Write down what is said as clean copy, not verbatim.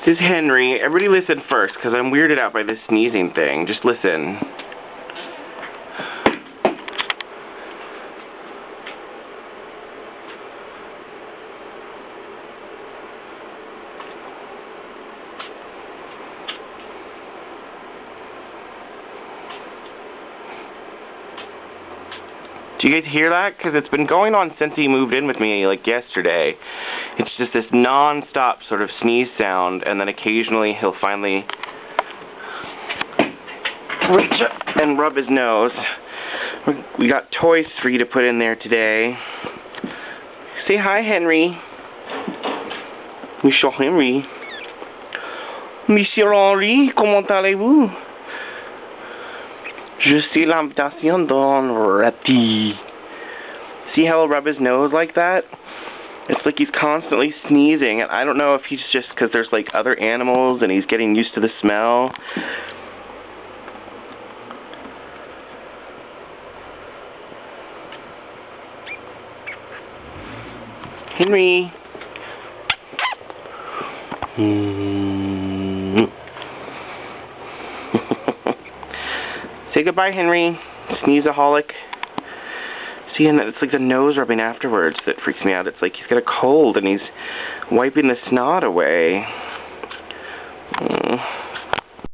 This is Henry. Everybody listen first, because I'm weirded out by this sneezing thing. Just listen. Do you guys hear that? Because it's been going on since he moved in with me, like yesterday. It's just this non-stop sort of sneeze sound, and then occasionally he'll finally reach up and rub his nose. We got toys for you to put in there today. Say hi, Henry. Monsieur Henry. Monsieur Henry, comment allez-vous? Je suis l'invitation d'un Ratty. See how he'll rub his nose like that? It's like he's constantly sneezing, and I don't know if he's just because there's like other animals and he's getting used to the smell. Henry. Say goodbye, Henry. Sneezeaholic. See, and it's like the nose rubbing afterwards that freaks me out. It's like he's got a cold and he's wiping the snot away.